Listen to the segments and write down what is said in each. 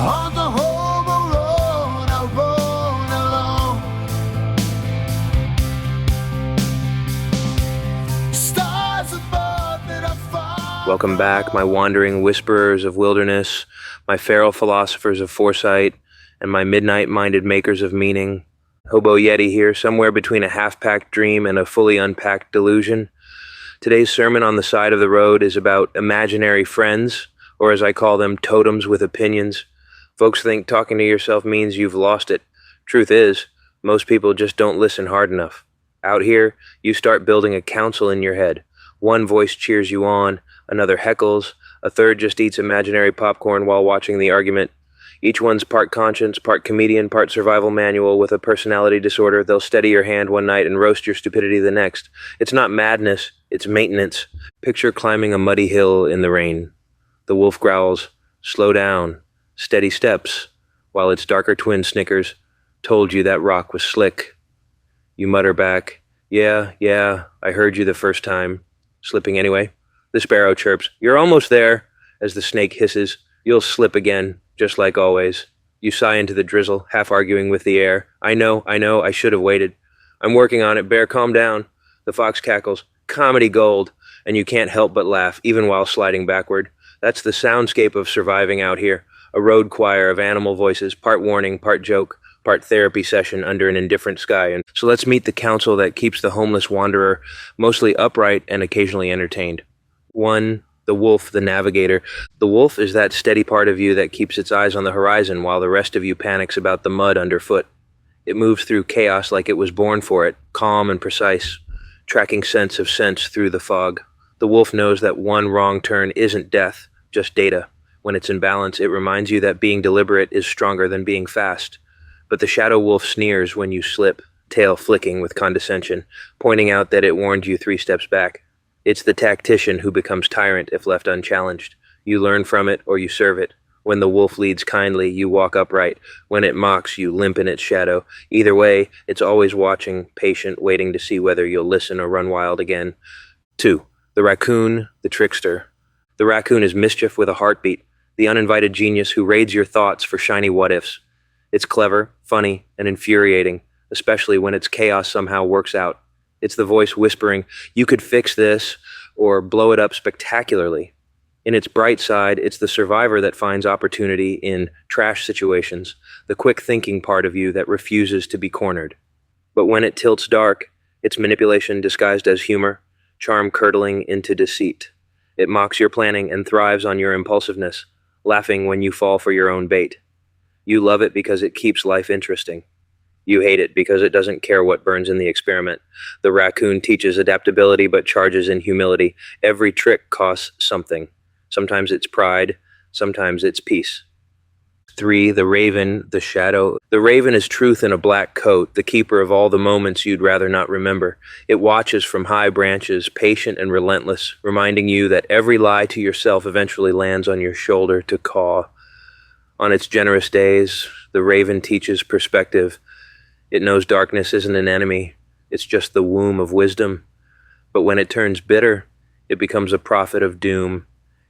On the Hobo Road, I roam alone. Stars above that I follow. Welcome back, my wandering whisperers of wilderness, my feral philosophers of foresight, and my midnight-minded makers of meaning. Hobo Yeti here, somewhere between a half-packed dream and a fully unpacked delusion. Today's sermon on the side of the road is about imaginary friends, or as I call them, totems with opinions. Folks think talking to yourself means you've lost it. Truth is, most people just don't listen hard enough. Out here, you start building a council in your head. One voice cheers you on, another heckles, a third just eats imaginary popcorn while watching the argument. Each one's part conscience, part comedian, part survival manual with a personality disorder. They'll steady your hand one night and roast your stupidity the next. It's not madness, it's maintenance. Picture climbing a muddy hill in the rain. The wolf growls, "Slow down, steady steps," while its darker twin snickers, "Told you that rock was slick." You mutter back, yeah, I heard you the first time," slipping anyway. The sparrow chirps, "You're almost there," as the snake hisses, "You'll slip again, just like always." You sigh into the drizzle, half arguing with the air. I know, I should have waited. "I'm working on it, bear, calm down." The fox cackles, "Comedy gold," and you can't help but laugh, even while sliding backward. That's the soundscape of surviving out here. A road choir of animal voices, part warning, part joke, part therapy session under an indifferent sky. And so let's meet the council that keeps the homeless wanderer mostly upright and occasionally entertained. 1. The wolf, the navigator. The wolf is that steady part of you that keeps its eyes on the horizon while the rest of you panics about the mud underfoot. It moves through chaos like it was born for it, calm and precise, tracking sense of sense through the fog. The wolf knows that one wrong turn isn't death, just data. When it's in balance, it reminds you that being deliberate is stronger than being fast. But the shadow wolf sneers when you slip, tail flicking with condescension, pointing out that it warned you 3 steps back. It's the tactician who becomes tyrant if left unchallenged. You learn from it or you serve it. When the wolf leads kindly, you walk upright. When it mocks, you limp in its shadow. Either way, it's always watching, patient, waiting to see whether you'll listen or run wild again. 2. The raccoon, the trickster. The raccoon is mischief with a heartbeat, the uninvited genius who raids your thoughts for shiny what-ifs. It's clever, funny, and infuriating, especially when its chaos somehow works out. It's the voice whispering, "You could fix this," or "blow it up spectacularly." In its bright side, it's the survivor that finds opportunity in trash situations, the quick-thinking part of you that refuses to be cornered. But when it tilts dark, it's manipulation disguised as humor, charm curdling into deceit. It mocks your planning and thrives on your impulsiveness, laughing when you fall for your own bait. You love it because it keeps life interesting. You hate it because it doesn't care what burns in the experiment. The raccoon teaches adaptability but charges in humility. Every trick costs something. Sometimes it's pride, sometimes it's peace. 3. The raven, the shadow. The raven is truth in a black coat, the keeper of all the moments you'd rather not remember. It watches from high branches, patient and relentless, reminding you that every lie to yourself eventually lands on your shoulder to caw. On its generous days, the raven teaches perspective. It knows darkness isn't an enemy, it's just the womb of wisdom. But when it turns bitter, it becomes a prophet of doom,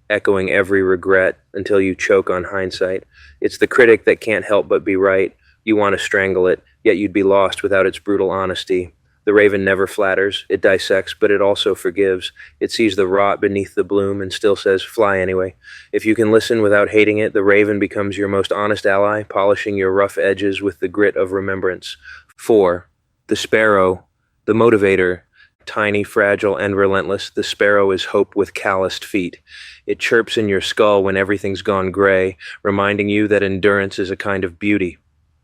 echoing every regret until you choke on hindsight. It's the critic that can't help but be right. You want to strangle it, yet you'd be lost without its brutal honesty. The raven never flatters, it dissects, but it also forgives. It sees the rot beneath the bloom and still says, "Fly anyway." If you can listen without hating it, the raven becomes your most honest ally, polishing your rough edges with the grit of remembrance. 4. The sparrow, the motivator. Tiny, fragile, and relentless, the sparrow is hope with calloused feet. It chirps in your skull when everything's gone gray, reminding you that endurance is a kind of beauty.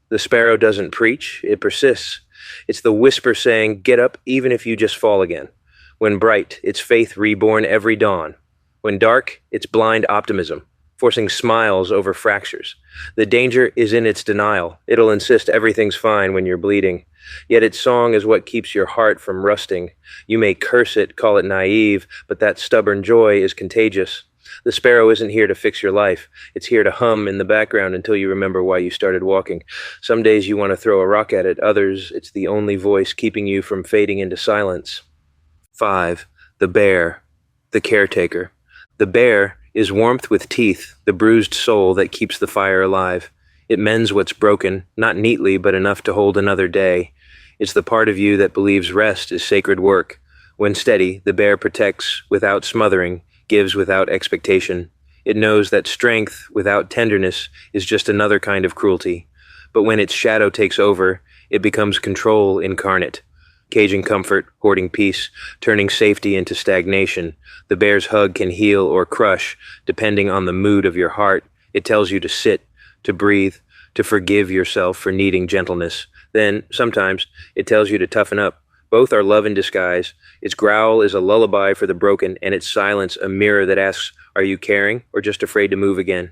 The sparrow doesn't preach, it persists. It's the whisper saying, "Get up even if you just fall again." When bright, it's faith reborn every dawn. When dark, it's blind optimism, forcing smiles over fractures. The danger is in its denial. It'll insist everything's fine when you're bleeding. Yet its song is what keeps your heart from rusting. You may curse it, call it naive, but that stubborn joy is contagious. The sparrow isn't here to fix your life. It's here to hum in the background until you remember why you started walking. Some days you want to throw a rock at it. Others, it's the only voice keeping you from fading into silence. 5. The bear, the caretaker. The bear is warmth with teeth, the bruised soul that keeps the fire alive. It mends what's broken, not neatly, but enough to hold another day. It's the part of you that believes rest is sacred work. When steady, the bear protects without smothering, gives without expectation. It knows that strength without tenderness is just another kind of cruelty. But when its shadow takes over, it becomes control incarnate. Caging comfort, hoarding peace, turning safety into stagnation. The bear's hug can heal or crush, depending on the mood of your heart. It tells you to sit, to breathe, to forgive yourself for needing gentleness. Then, sometimes, it tells you to toughen up. Both are love in disguise. Its growl is a lullaby for the broken, and its silence a mirror that asks, are you caring, or just afraid to move again?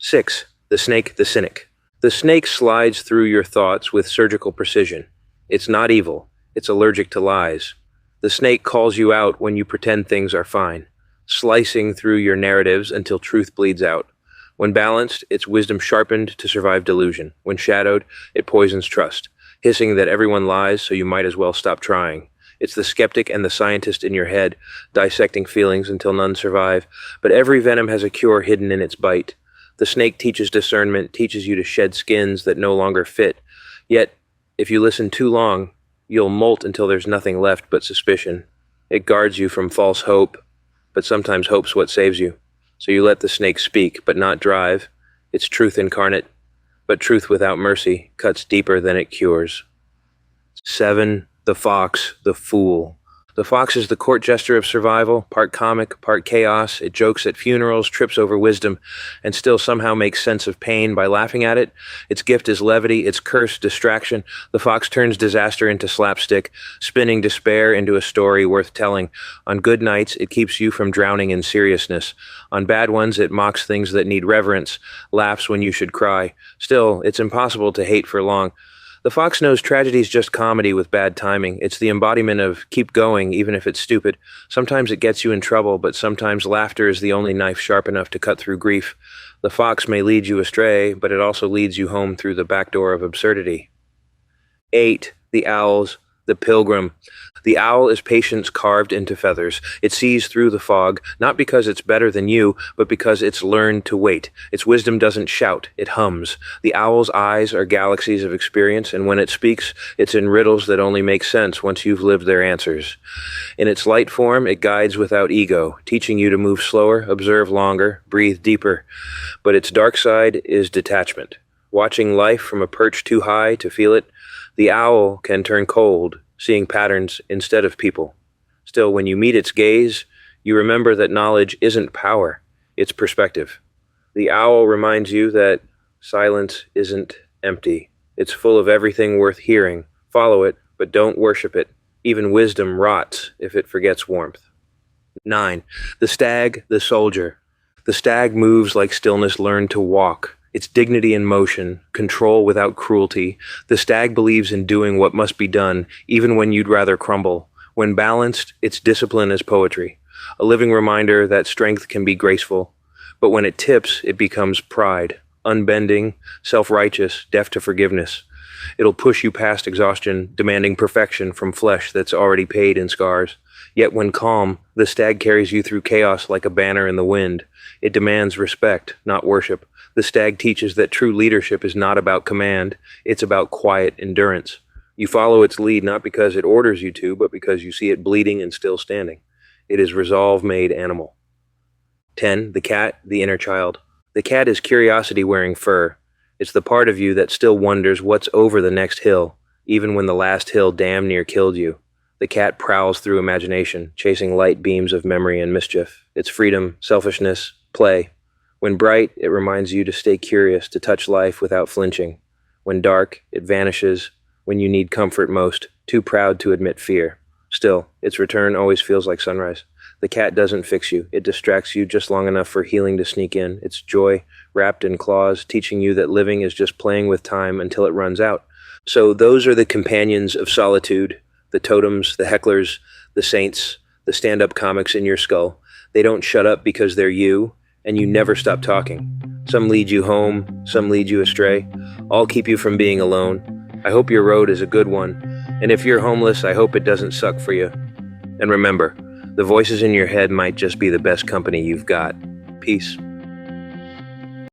6. The snake, the cynic. The snake slides through your thoughts with surgical precision. It's not evil. It's allergic to lies. The snake calls you out when you pretend things are fine, slicing through your narratives until truth bleeds out. When balanced, its wisdom sharpened to survive delusion. When shadowed, it poisons trust, hissing that everyone lies, so you might as well stop trying. It's the skeptic and the scientist in your head, dissecting feelings until none survive. But every venom has a cure hidden in its bite. The snake teaches discernment, teaches you to shed skins that no longer fit. Yet, if you listen too long, you'll molt until there's nothing left but suspicion. It guards you from false hope, but sometimes hope's what saves you. So you let the snake speak, but not drive. It's truth incarnate, but truth without mercy cuts deeper than it cures. 7. The fox, the fool. The fox is the court jester of survival, part comic, part chaos. It jokes at funerals, trips over wisdom, and still somehow makes sense of pain by laughing at it. Its gift is levity, its curse distraction. The fox turns disaster into slapstick, spinning despair into a story worth telling. On good nights, it keeps you from drowning in seriousness. On bad ones, it mocks things that need reverence, laughs when you should cry. Still, it's impossible to hate for long. The fox knows tragedy's just comedy with bad timing. It's the embodiment of keep going, even if it's stupid. Sometimes it gets you in trouble, but sometimes laughter is the only knife sharp enough to cut through grief. The fox may lead you astray, but it also leads you home through the back door of absurdity. 8. The owls, the pilgrim. The owl is patience carved into feathers. It sees through the fog, not because it's better than you, but because it's learned to wait. Its wisdom doesn't shout, it hums. The owl's eyes are galaxies of experience, and when it speaks, it's in riddles that only make sense once you've lived their answers. In its light form, it guides without ego, teaching you to move slower, observe longer, breathe deeper. But its dark side is detachment. Watching life from a perch too high to feel it, the owl can turn cold, seeing patterns instead of people. Still, when you meet its gaze, you remember that knowledge isn't power, it's perspective. The owl reminds you that silence isn't empty. It's full of everything worth hearing. Follow it, but don't worship it. Even wisdom rots if it forgets warmth. 9. The stag, the soldier. The stag moves like stillness learned to walk. Its dignity in motion, control without cruelty. The stag believes in doing what must be done, even when you'd rather crumble. When balanced, its discipline is poetry, a living reminder that strength can be graceful. But when it tips, it becomes pride, unbending, self-righteous, deaf to forgiveness. It'll push you past exhaustion, demanding perfection from flesh that's already paid in scars. Yet when calm, the stag carries you through chaos like a banner in the wind. It demands respect, not worship. The stag teaches that true leadership is not about command, it's about quiet endurance. You follow its lead not because it orders you to, but because you see it bleeding and still standing. It is resolve made animal. 10. The cat, the inner child. The cat is curiosity wearing fur. It's the part of you that still wonders what's over the next hill, even when the last hill damn near killed you. The cat prowls through imagination, chasing light beams of memory and mischief. It's freedom, selfishness, play. When bright, it reminds you to stay curious, to touch life without flinching. When dark, it vanishes when you need comfort most, too proud to admit fear. Still, its return always feels like sunrise. The cat doesn't fix you. It distracts you just long enough for healing to sneak in. Its joy, wrapped in claws, teaching you that living is just playing with time until it runs out. So those are the companions of solitude, the totems, the hecklers, the saints, the stand-up comics in your skull. They don't shut up because they're you, and you never stop talking. Some lead you home, some lead you astray. All keep you from being alone. I hope your road is a good one. And if you're homeless, I hope it doesn't suck for you. And remember, the voices in your head might just be the best company you've got. Peace.